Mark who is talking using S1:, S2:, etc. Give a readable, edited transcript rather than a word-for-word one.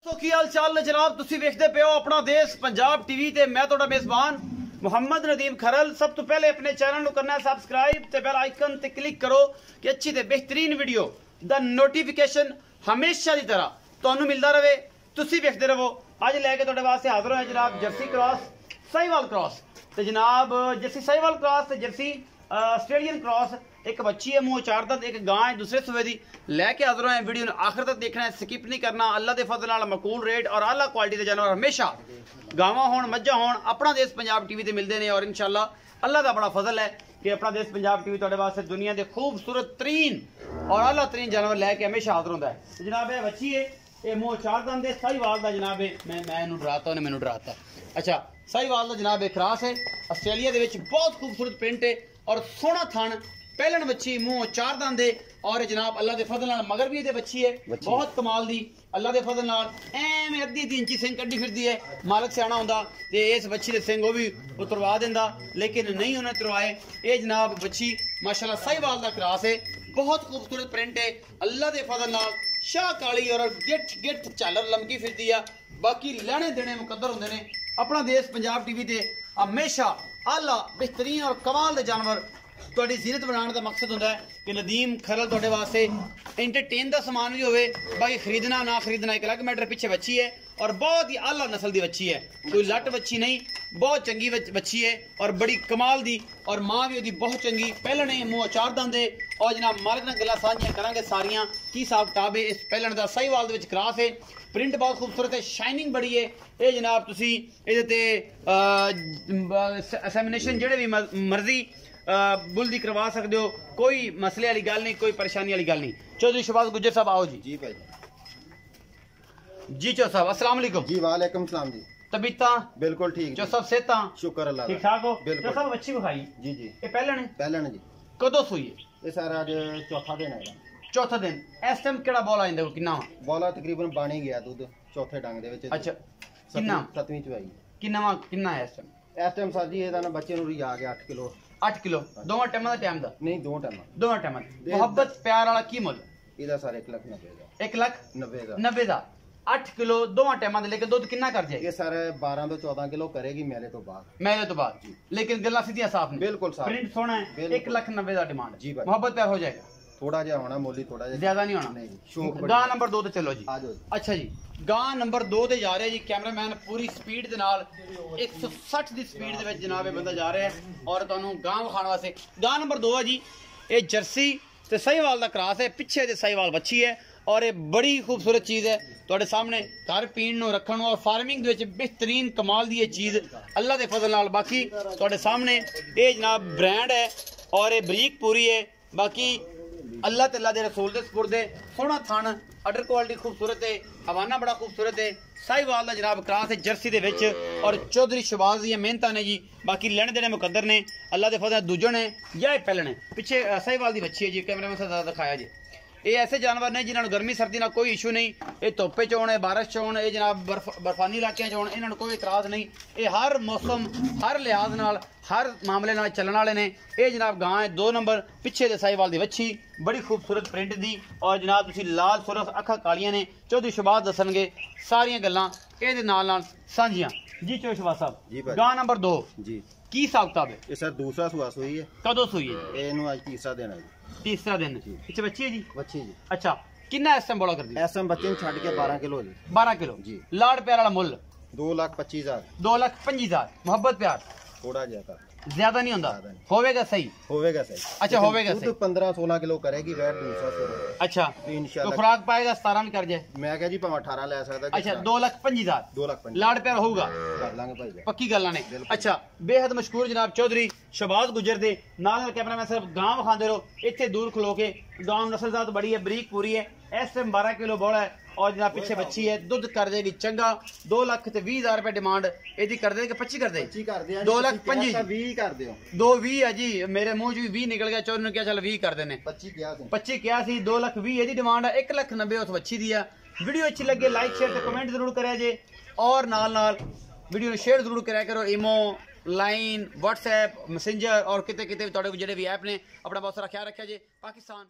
S1: तो की हाल चाल ने जनाब, तुसी वेखदे पे हो अपना देश पंजाब टीवी ते मैं तुहाडा मेजबान मुहम्मद नदीम खरल। सब तो पहले अपने चैनल को करना है सब्सक्राइब ते बेल आइकन ते क्लिक करो कि अच्छी ते बेहतरीन वीडियो दा नोटिफिकेशन हमेशा की तरह तुहानू मिलता रहे, तुसी वेखदे रहो। अज लैके तुहाडे वास्ते हाजिर हो जनाब जर्सी क्रॉस साहिवाल क्रॉस ते जनाब जर्सी साहिवाल क्रॉस ते जर्सी ऑस्ट्रेलियन क्रॉस। एक बच्ची है मुंह चार दंद, एक गां है दूसरे सूबे दी। लैके हाजिर है, वीडियो आखिर तक देखना है, स्किप नहीं करना। अल्लाह के फजल नाल मकूल रेट और आला क्वालिटी के जानवर हमेशा गावां होण मज्झां होण अपना देश पंजाब टीवी ते मिलते हैं। और इंशाअल्लाह अल्लाह का बड़ा फजल है कि अपना देश पंजाब टीवी तुहाडे वास्ते दुनिया के खूबसूरत तरीन और आला तरीन जानवर लैके हमेशा हाजिर होंदा है। जनाब ये बच्ची है, ये मुंह चार दंद है, साहिवाल दा जनाब है। मैं डराता उन्हें मैनू डराता। अच्छा, साहिवाल दा जनाब एक क्रास है, आस्ट्रेलिया दे विच बहुत खूबसूरत प्रिंट है और सोहना थन। पहलन बच्ची मुंह चार दंद है और जनाब अल्लाह के फजल नाल मगर भी ये बच्ची है बहुत कमाल दी। अल्लाह के फजल नाल एवें अद्धी इंची सिंह कड्डी फिरदी है। मालक सियाना हुंदा ते इस बच्ची दे सिंह भी उतरवा दिंदा, लेकिन नहीं उन्हें तुरवाए। ये जनाब बच्ची माशाल्लाह साहिवाल दा क्रास है, बहुत खूबसूरत प्रिंट है। अल्लाह के फजल नाल शाह काली और गिठ गिठ झालर लमकी फिरदी है। बाकी लैने देने मुकद्दर होंदे ने। अपना देश पंजाब टीवी ते हमेशा आला बेहतरीन और कमाल दे जानवर तुहाडी जीरत बनाने का मकसद होता है कि नदीम खरल तुहाडे वास्ते एंटरटेन का समान भी होवे। बाकी खरीदना ना खरीदना एक अलग मैटर। पीछे बच्ची है और बहुत ही आला नस्ल की बच्ची है, कोई लट बच्ची नहीं, बहुत चंगी बच्ची है और बड़ी कमाल दी। और माँ भी बहुत चंगी। पहले ने मुँह चार दंद है और जनाब मालक ने गल्लां साझियां करांगे सारियां की हिसाब किताब है। इस पहलन का साहिवाल दे विच क्रॉस है, प्रिंट बहुत खूबसूरत है, शाइनिंग बड़ी है। ये जनाब तुसी इहदे ते एग्जामिनेशन जेहड़े भी मर्जी बुल दी करवा सकते हो, कोई मसले वाली गल नहीं, कोई परेशानी वाली गल नहीं। चौधरी शहबाज गुज्जर साहब आओ जी।
S2: जी भाई
S1: जी चौ साहब अस्सलाम वालेकुम जी।
S2: वालेकुम सलाम जी।
S1: तबीयत
S2: बिल्कुल ठीक
S1: चौ साहब सेहत
S2: शुक्र अल्लाह
S1: ठीक ठाक हो?
S2: बिल्कुल।
S1: चौ साहब अच्छी विखाई
S2: जी जी।
S1: ये पहले ने
S2: जी
S1: कदों सुई है?
S2: ये सारा अज चौथा दिन है।
S1: चौथा दिन। इस टाइम केड़ा बॉल आइंदा किन्ना
S2: बॉला तकरीबन बन ही गया दुध चौथे डंग दे विच।
S1: अच्छा किन्ना
S2: सतवीं चवाई
S1: किन्ना है इस
S2: टाइम सर जी ਇਹਦਾ ਨਾ ਬੱਚੇ ਨੂੰ ਰਿਆ ਗਿਆ 8 ਕਿਲੋ
S1: 8 ਕਿਲੋ ਦੋਵਾਂ ਟਾਈਮਾਂ ਦਾ ਟਾਈਮ ਦਾ
S2: ਨਹੀਂ ਦੋ ਟਾਈਮ
S1: ਦੋਵਾਂ ਟਾਈਮਾਂ ਮੁਹੱਬਤ ਪਿਆਰ ਵਾਲਾ ਕੀ ਮੁੱਲ
S2: ਇਹਦਾ ਸਰ 1,90,000 ਦਾ
S1: 1,90,000 ਦਾ 8 ਕਿਲੋ ਦੋਵਾਂ ਟਾਈਮਾਂ ਦੇ। ਲੇਕਿਨ ਦੁੱਧ ਕਿੰਨਾ ਕਰ ਜਾਏਗਾ?
S2: ਇਹ ਸਰ 12 ਤੋਂ 14 ਕਿਲੋ ਕਰੇਗੀ ਮੇਲੇ ਤੋਂ ਬਾਅਦ।
S1: मेले तो बाद लेकिन गल्ला सीधियां साफ नहीं,
S2: बिल्कुल साफ।
S1: प्रिंट सोना है। 1,90,000 का डिमांड
S2: जी भाई।
S1: मोहब्बत प्यार हो जाएगा?
S2: थोड़ा जिहा होना मोली, थोड़ा जिहा
S1: ज्यादा नहीं होना।
S2: नहीं शौक
S1: गां नंबर 2 ते चलो जी।
S2: आ जाओ।
S1: अच्छा जी, गां नंबर 2 ते जा रहा है जी। कैमरामैन पूरी स्पीड दे नाल 160 दी स्पीड दे विच जनाब ये बंदा जा रहा है और तुहानू गां विखाण वास्ते। गां नंबर 2 है जी, ये जर्सी ते साहिवाल दा क्रॉस है। पीछे ते साहिवाल बच्ची है और ये बड़ी खूबसूरत चीज़ है तुहाडे सामने। घर पीण नूं रखण और फार्मिंग दे विच बेहतरीन कमाल दी ये चीज़ अल्लाह दे फजल नाल। बाकी तुहाडे सामने ये जनाब ब्रांड है और ये बरीक पूरी है। बाकी अल्लाह तला दे रसूल दे सपुर्द है। सोहना थन, अडर क्वालिटी खूबसूरत है, हवाना बड़ा खूबसूरत है। साहिवाल दा जनाब क्रॉस है जर्सी दे विच और चौधरी शहबाज दी मेहनतां ने जी। बाकी लेने देने मुकद्दर ने, अल्लाह दे फजल दूजन है या पहले ने। पिछे साहिवाल दी बच्ची है जी, कैमरे में ज़्यादा दिखाया जी। ये ऐसे जानवर ने जिन्होंने गर्मी सर्दी ना कोई इशू नहीं। ये धुप्पे च होने, बारिश च होने, ये जनाब बर्फानी इलाकों च होने, इन्होंने कोई इतराज़ नहीं। ये हर मौसम हर लिहाज नाल हर मामले नाल चलने वाले ने। ये जनाब गां है 2 नंबर। पिछे दे साहिवाल दी बच्ची बड़ी खूबसूरत प्रिंट दी और जनाब तुसीं लाल सुरख अखां कालियां ने। चौधरी शहबाज दसणगे सारियां गल्लां इहदे नाल साझियां जी। चौधरी शहबाज साहब गां नंबर 2 जी की हिसाब किताब है?
S2: ये सर दूसरा सुआ सुई है।
S1: कदों सुई है?
S2: ਇਹਨੂੰ ਅੱਜ ਤੀਸਰਾ ਦਿਨ ਹੈ ਜੀ।
S1: तीसरा दिन। पीछे बच्ची है जी?
S2: ਬੱਚੀ ਜੀ।
S1: अच्छा किन्ना इस टाइम बोला कर दी?
S2: ਇਸ ਟਾਈਮ ਬੱਚੇ ਨੂੰ ਛੱਡ ਕੇ 12 ਕਿਲੋ ਜੀ।
S1: 12 किलो
S2: जी।
S1: लाड़ प्यार वाला मुल
S2: 2,25,000
S1: 2,25,000। मोहब्बत प्यार
S2: ਥੋੜਾ ਜਿਹਾ ਕਰ
S1: ज्यादा नहीं होता, होवेगा सही?
S2: ਹੋਵੇਗਾ ਸਹੀ।
S1: अच्छा होवेगा सही।
S2: 15-16 किलो करेगी वैट दूसरा से।
S1: अच्छा तो
S2: इंशाल्लाह
S1: खुराक पाएगा 17 में कर जाए।
S2: मैं क्या जी भावें 18 ले सकदा।
S1: अच्छा 2,25,000
S2: 2,25,000
S1: लाड़ प्यार होगा,
S2: कर लांगे भाई
S1: पक्की गल ने। अच्छा बेहद मशहूर जनाब चौधरी शहबाज गुजर दे नाल कैमरा मैं सिर्फ गांव विखांदे रहो। इत्थे दूर खलो के गांव नस्लजात बड़ी है, बरीक पूरी है। इस टाइम 12 किलो बोला है और जनाब पीछे बच्ची है। दुध कर देगी चंगा। 2,20,000 रुपए डिमांड यदि कर दे कि 25 कर दे?
S2: 2,25,000 कर दियो।
S1: 2,20 है जी, मेरे मुंह च 20 निकल गया। चौधरी ने क्या चल 20 कर देने।
S2: 25
S1: क्या सी 2,20,000 यदि डिमांड है। 1,90,000 उस बच्ची दी है। वीडियो अच्छी लगे लाइक शेयर ते कमेंट जरूर करें जे और नाल वीडियो शेयर जरूर कराया करो। इमो लाइन व्हाट्सएप मैसेंजर और किते किते भी तुहाडे जेडे भी ऐप ने। अपना बहुत सारा ख्याल रखा जे। पाकिस्तान।